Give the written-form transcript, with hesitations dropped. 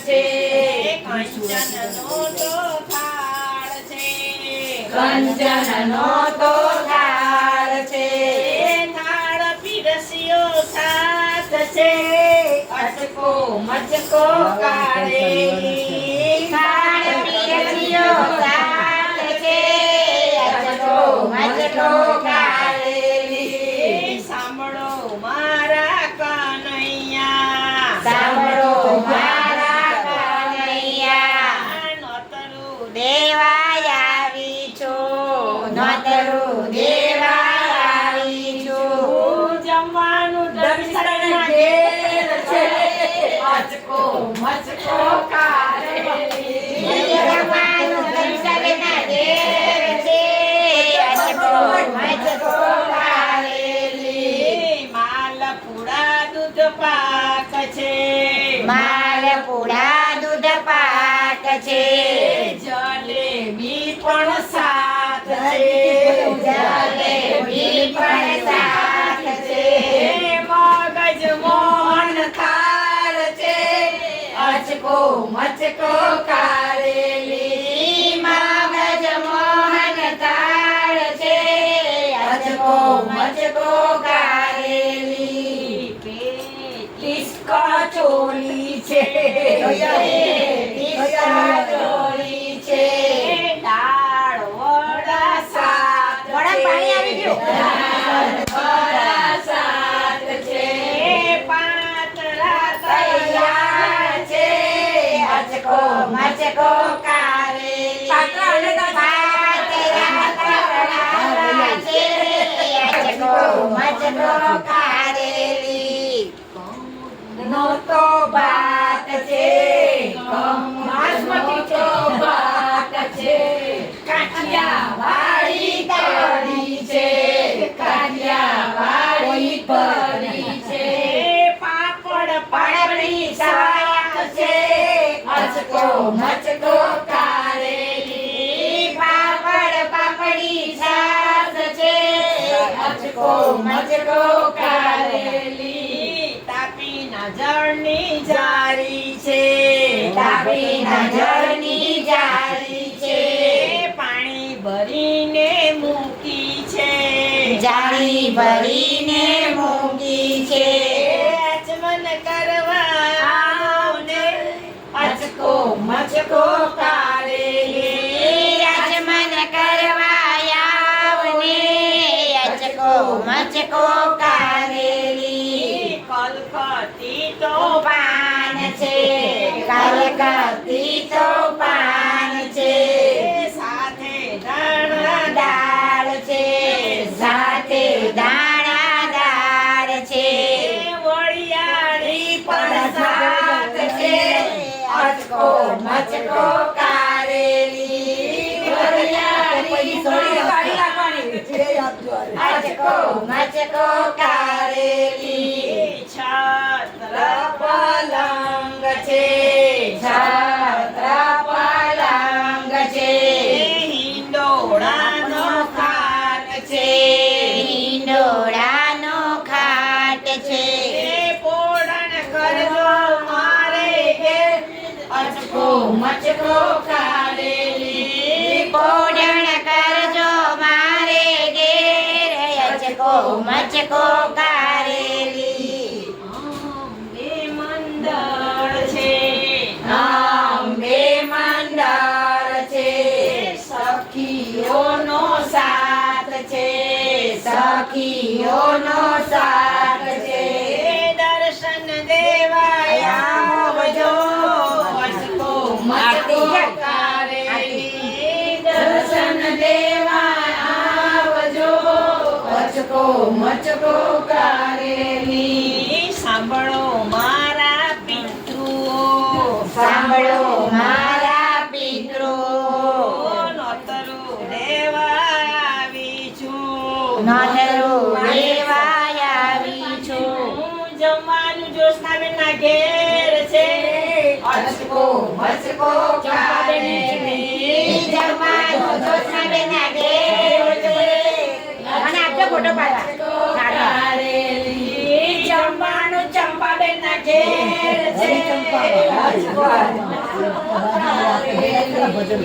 છે કંચનનો તો થાળ છે કંચનનો તો થાળ છે થાળ પીરસ્યો સાથ છે અચકો મચકો કાઢેલી થાળ પીરસ્યો સાથ છે અચકો મચકો કાઢેલી સાંભળો મારા કનૈયા સાંભળો મારા કનૈયા નોતરું દેવાય આવી છું નોતરું દેવાય આવી છું જમવાનું દર્શનના ઘેર છે અચકો મચકો કાઢેલી જમવાનું દર્શનના ઘેર છે અચકો મચકો કાઢેલી માલપુડા દૂધ પાક છે માલપુડા દૂધ પાક છે જલેબી પણ સાથ છે જલેબી પણ સાથ છે મગજ મોહન થાળ છે અચકો મચકો કાઢેલી મગજ મોહન થાળ છે અચકો મચકો કાઢેલી ટીસ્કા ચોલી છે ટીસ્કા ચોલી છે દાળ વડા સાથ વડા પાણી આવી ગયું વડા સાથ છે પાતળા તૈયાર છે અચકો મચકો કાઢેલી પાતળા તૈયાર છે અચકો મચકો કાઢેલી નો તો બાત છે બાસમતી તો બાત છે કાઠિયા વાળી કઢી છે કાઠિયા વાળી કઢી છે પાપડ પાપડી શાક છે અચકો મચકો કાઢેલી પાપડ પાપડી શાક છે અચકો મચકો કાઢેલી તાપીના જળની જારી છે તાપીના જળની જારી છે પાણી ભરીને મૂકી છે જાળી ભરીને મૂકી છે આચમન કરવા આવને અચકો મચકો કાઢેલી આચમન કરવા આવને અચકો મચકો કાઢેલી કલકતી તો પાન છે કલકતી તો પાન છે સાથે દાણા દાળ છે સાથે દાણા દાળ છે વળિયાળી પણ સાથ છે અચકો મચકો કાઢેલી અચકો મચકો કાઢેલી છત્ર પલંગ છે છત્ર પલંગ છે હિંડોળાનો ખાટ છે હિંડોળાનો ખાટ છે પોળણ કરજો મારે કે અચકો મચકો કાઢેલી પોડણ કરજો મારે ઘેર અચકો મચકો કાઢેલી અંબે મંડળ છે અંબે મંડળ છે સખીઓનો સાથ છે સખીઓનો સાથ છે દર્શન દેવા આવજો અચકો મચકો કાઢેલી દર્શન દેવા આવજો અચકો મચકો કાઢેલી સાંભળો મારા પિતૃઓ સાંભળો મારા પિતૃઓ નોતરું દેવા આવી છું નોતરું દેવા આવી છું હું જમવાનું જોશનાબેનના ઘેર છે અચકો મચકો કાઢેલી જમવાનું જોશનાબેનના ઘેર છે અને આપજો ફોટો પાડવા જમવાનું ચંપાબેનના ઘેર છે હરિચંપામાં રાજકોટ. ભજન